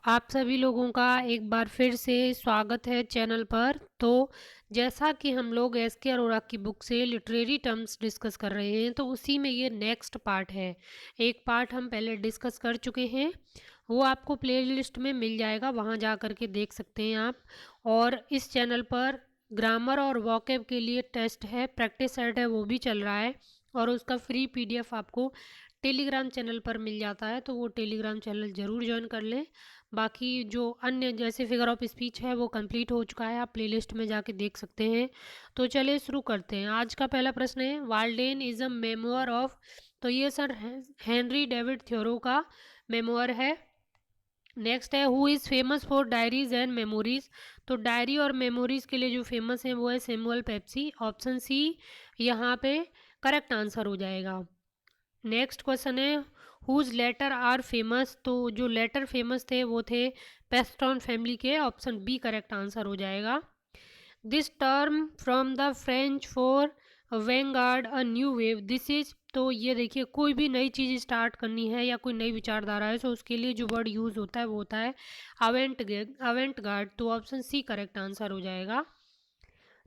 आप सभी लोगों का एक बार फिर से स्वागत है चैनल पर। तो जैसा कि हम लोग एस के अरोड़ा की बुक से लिटरेरी टर्म्स डिस्कस कर रहे हैं, तो उसी में ये नेक्स्ट पार्ट है। एक पार्ट हम पहले डिस्कस कर चुके हैं, वो आपको प्लेलिस्ट में मिल जाएगा, वहाँ जा कर के देख सकते हैं आप। और इस चैनल पर ग्रामर और वॉकेब के लिए टेस्ट है, प्रैक्टिस सेट है, वो भी चल रहा है। और उसका फ्री पीडीएफ आपको टेलीग्राम चैनल पर मिल जाता है, तो वो टेलीग्राम चैनल ज़रूर ज्वाइन कर लें। बाकी जो अन्य जैसे फिगर ऑफ स्पीच है वो कंप्लीट हो चुका है, आप प्लेलिस्ट में जाके देख सकते हैं। तो चलिए शुरू करते हैं। आज का पहला प्रश्न है, Walden is a memoir of. तो ये सर हेनरी डेविड थ्योरो का मेमोर है। नेक्स्ट है, who is famous for diaries and memories. तो डायरी और मेमोरीज के लिए जो फेमस है वो है सैमुअल पेप्सी। ऑप्शन सी यहाँ पे करेक्ट आंसर हो जाएगा। नेक्स्ट क्वेश्चन है, हुज लेटर आर फेमस। तो जो लेटर फेमस थे वो थे पेस्टॉन फैमिली के। ऑप्शन बी करेक्ट आंसर हो जाएगा। This term from the French for vanguard a new wave, this is. तो ये देखिए, कोई भी नई चीज़ स्टार्ट करनी है या कोई नई विचारधारा है, तो उसके लिए जो वर्ड यूज़ होता है वो होता है अवेंट गार्ड। तो ऑप्शन सी करेक्ट आंसर हो जाएगा।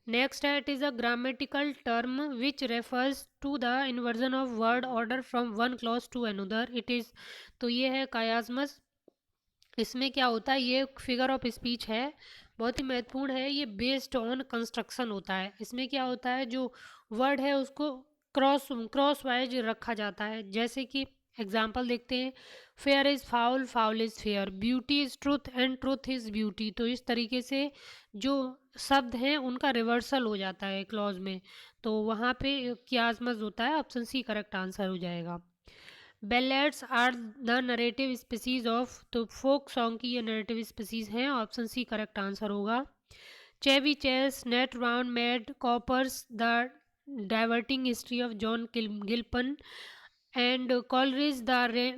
नेक्स्ट है, it is a grammatical term which refers to the inversion of word order from one clause to another. It is. तो ये है कायाज्मस। इसमें क्या होता है, ये फिगर ऑफ स्पीच है, बहुत ही महत्वपूर्ण है। ये बेस्ड ऑन कंस्ट्रक्शन होता है। इसमें क्या होता है, जो वर्ड है उसको क्रॉस वाइज रखा जाता है। जैसे कि एग्जाम्पल देखते हैं, fair is foul, foul is fair, beauty is truth and truth is beauty. तो इस तरीके से जो शब्द हैं उनका रिवर्सल हो जाता है क्लॉज में, तो वहाँ पे कियास्मस होता है। ऑप्शन सी करेक्ट आंसर हो जाएगा। Ballads are the narrative species of. तो फोक सॉन्ग की ये नरेटिव स्पीसीज हैं। ऑप्शन सी करेक्ट आंसर होगा। चेवी चेस, नेट राउंड, maid Cowper's, the diverting history of John Gilpin and Coleridge, the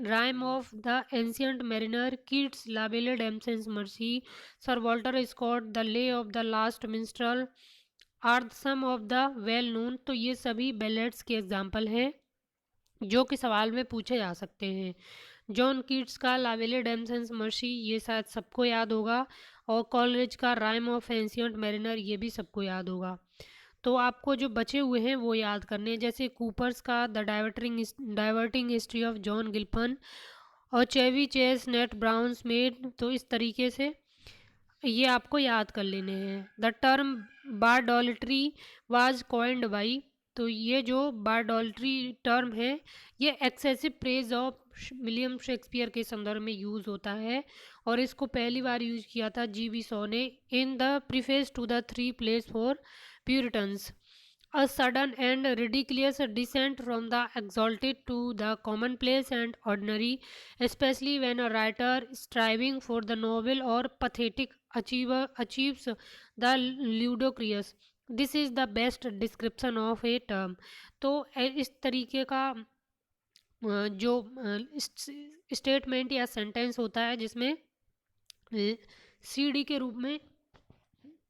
rime of the ancient mariner, Keats, la belle dame sans merci, sir Walter Scott, the lay of the last minstrel are some of the well known. तो ये सभी ballets के example हैं जो कि सवाल में पूछे जा सकते हैं। जॉन कीट्स का लावेले डेमसेंस मर्सी, ये शायद सबको याद होगा। और कॉलरिज का राइम ऑफ एंशियंट मैरिनर, ये भी सबको याद होगा। तो आपको जो बचे हुए हैं वो याद करने हैं, जैसे कूपर्स का the diverting history of John Gilpin और Chevy Chase, nut browns maid. तो इस तरीके से ये आपको याद कर लेने हैं। The term bardolatry was coined by. तो ये जो बारडोलिट्री टर्म है, ये excessive praise of William Shakespeare के संदर्भ में यूज़ होता है। और इसको पहली बार यूज किया था जी.बी. शॉ ने in the preface to the three plays for puritans. A sudden and ridiculous descent from the exalted to the commonplace and ordinary, especially when a writer striving for the noble or pathetic achieves the ludicrous. This is the best description of a term. तो इस तरीके का जो statement या sentence होता है जिसमें सीढ़ी के रूप में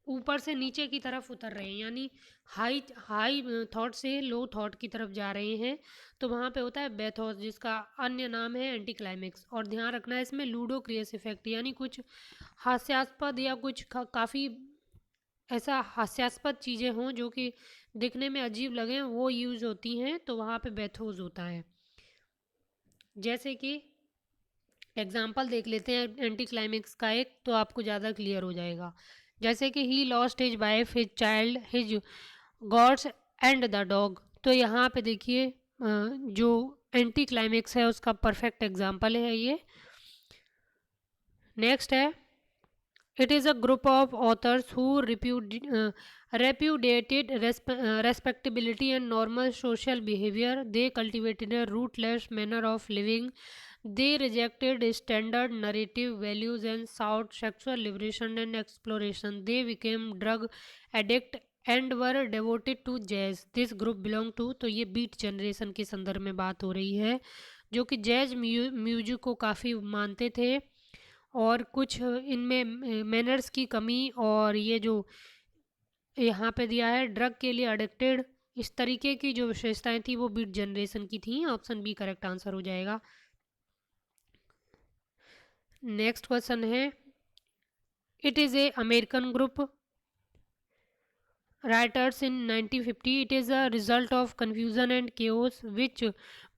ऊपर से नीचे की तरफ उतर रहे हैं, यानी हाई हाई थॉट से लो थॉट की तरफ जा रहे हैं, तो वहाँ पे होता है बेथोस, जिसका अन्य नाम है एंटी क्लाइमेक्स। और ध्यान रखना है इसमें लूडो क्रियस इफेक्ट, यानी कुछ हास्यास्पद या कुछ काफ़ी ऐसा हास्यास्पद चीज़ें हों जो कि दिखने में अजीब लगें, वो यूज़ होती हैं, तो वहाँ पे बेथोस होता है। जैसे कि एग्जाम्पल देख लेते हैं एंटी क्लाइमेक्स का एक, तो आपको ज़्यादा क्लियर हो जाएगा। जैसे कि he lost his wife, his child, his gods and the dog. तो यहाँ पे देखिए जो एंटी क्लाइमेक्स है उसका परफेक्ट एग्जाम्पल है ये। नेक्स्ट है, it is a group of authors who repudiated respectability and normal social behavior. They cultivated a rootless manner of living. They rejected standard narrative values and sought sexual liberation and exploration. They became drug addict and were devoted to jazz. This group belong to। तो ये beat generation के संदर्भ में बात हो रही है, जो कि जैज म्यूजिक को काफ़ी मानते थे और कुछ इनमें मैनर्स की कमी और ये जो यहाँ पे दिया है ड्रग के लिए अडिक्टेड, इस तरीके की जो विशेषताएं थी वो बीट जनरेशन की थी। ऑप्शन बी करेक्ट आंसर हो जाएगा। नेक्स्ट क्वेश्चन है, it is a American group writers in 1950. It is a result of confusion and chaos which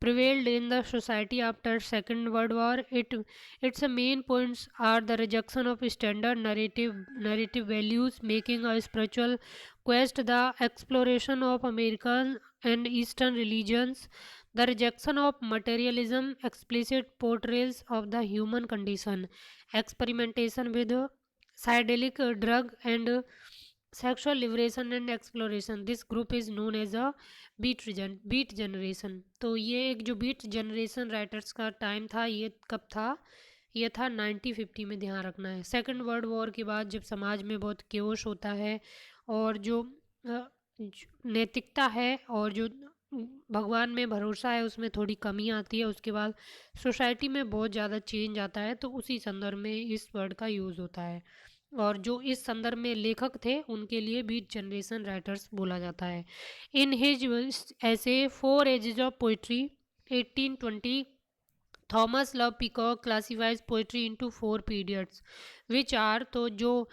prevailed in the society after Second World War. Its main points are the rejection of standard narrative values, making a spiritual quest, the exploration of American and Eastern religions, the rejection of materialism, explicit portrayals of the human condition, experimentation with psychedelic drug, and sexual liberation and exploration. This group is known as a beat generation. तो ये एक जो beat generation writers का time था, ये कब था? ये था 1950 में, ध्यान रखना है. सेकेंड वर्ल्ड वॉर के बाद जब समाज में बहुत केओस होता है और जो नैतिकता है और जो भगवान में भरोसा है उसमें थोड़ी कमी आती है, उसके बाद सोसाइटी में बहुत ज़्यादा चेंज आता है, तो उसी संदर्भ में इस वर्ड का यूज़ होता है. और जो इस संदर्भ में लेखक थे उनके लिए बीट जनरेशन राइटर्स बोला जाता है. In his essay four ages of poetry 1820, Thomas Love Peacock classifies poetry into four periods which are. तो जो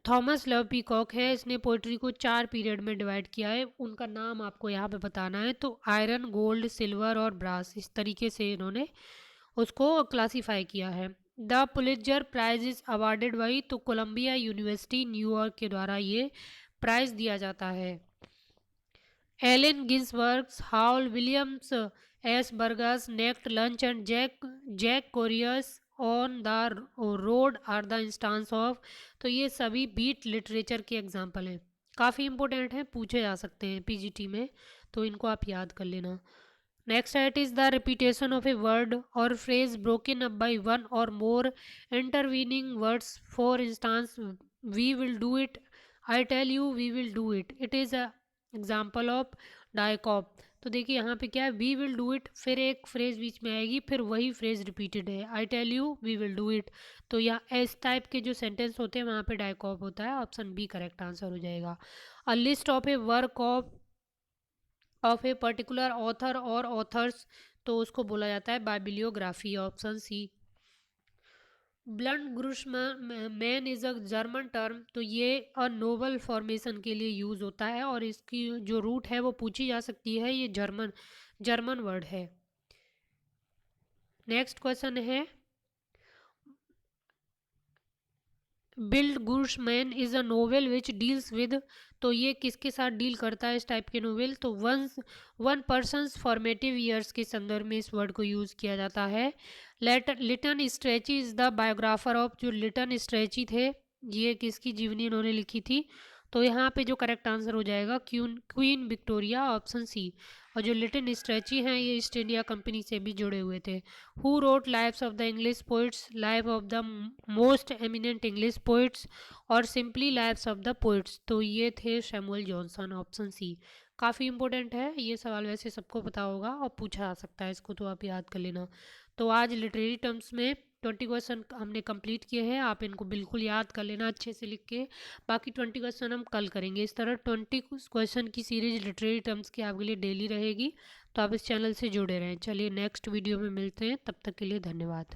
थॉमस लव पीकॉक है इसने पोइट्री को 4 पीरियड में डिवाइड किया है. उनका नाम आपको यहाँ पे बताना है. तो आयरन, गोल्ड, सिल्वर और ब्रास, इस तरीके से इन्होंने उसको क्लासीफाई किया है. The Pulitzer prize is awarded by, तो कोलंबिया यूनिवर्सिटी न्यूयॉर्क के द्वारा ये प्राइज दिया जाता है. Allen Ginsberg's, Howl Williams, S Burroughs, naked lunch and Jack Kerouac's on the road are the instance of. तो ये सभी बीट लिटरेचर के एग्जाम्पल हैं. काफ़ी इंपॉर्टेंट हैं, पूछे जा सकते हैं पीजीटी में, तो इनको आप याद कर लेना. Next it is the repetition of a word or phrase broken up by one or more intervening words. For instance, we will do it, I tell you we will do it. It is a example of diacop. तो देखिए यहाँ पे क्या है, we will do it, फिर एक phrase बीच में आएगी, फिर वही फ्रेज रिपीटेड है, I tell you we will do it. तो यहाँ इस टाइप के जो सेंटेंस होते हैं वहाँ पे डायकॉप होता है. ऑप्शन बी करेक्ट आंसर हो जाएगा. A list of a work of a particular author और ऑथर्स, तो उसको बोला जाता है bibliography. Option C. Bildungsroman is a German term. तो ये अ नोबल फॉर्मेशन के लिए यूज़ होता है और इसकी जो रूट है वो पूछी जा सकती है. ये जर्मन वर्ड है. नेक्स्ट क्वेश्चन है, bildungsroman is a novel which deals with. तो ये किसके साथ डील करता है इस टाइप के नोवेल? तो वन पर्सनस फॉर्मेटिव ईयर्स के संदर्भ में इस वर्ड को यूज़ किया जाता है. Lytton Strachey is the biographer of. जो लिटन स्ट्रेची थे ये किसकी जीवनी इन्होंने लिखी थी? तो यहाँ पे जो करेक्ट आंसर हो जाएगा क्वीन विक्टोरिया. Option C. और जो लिटन स्ट्रेची हैं ये ईस्ट इंडिया कंपनी से भी जुड़े हुए थे. Who wrote lives of the English poets, live of the most eminent English poets और simply lives of the poets. तो ये थे सैमुअल जॉनसन. Option C. काफ़ी इंपॉर्टेंट है ये सवाल, वैसे सबको पता होगा और पूछा जा सकता है इसको, तो आप याद कर लेना. तो आज लिटरेरी टर्म्स में 20 क्वेश्चन हमने कंप्लीट किए हैं. आप इनको बिल्कुल याद कर लेना अच्छे से लिख के. बाकी 20 क्वेश्चन हम कल करेंगे. इस तरह 20 क्वेश्चन की सीरीज लिटरेरी टर्म्स की आपके लिए डेली रहेगी, तो आप इस चैनल से जुड़े रहें. चलिए नेक्स्ट वीडियो में मिलते हैं, तब तक के लिए धन्यवाद.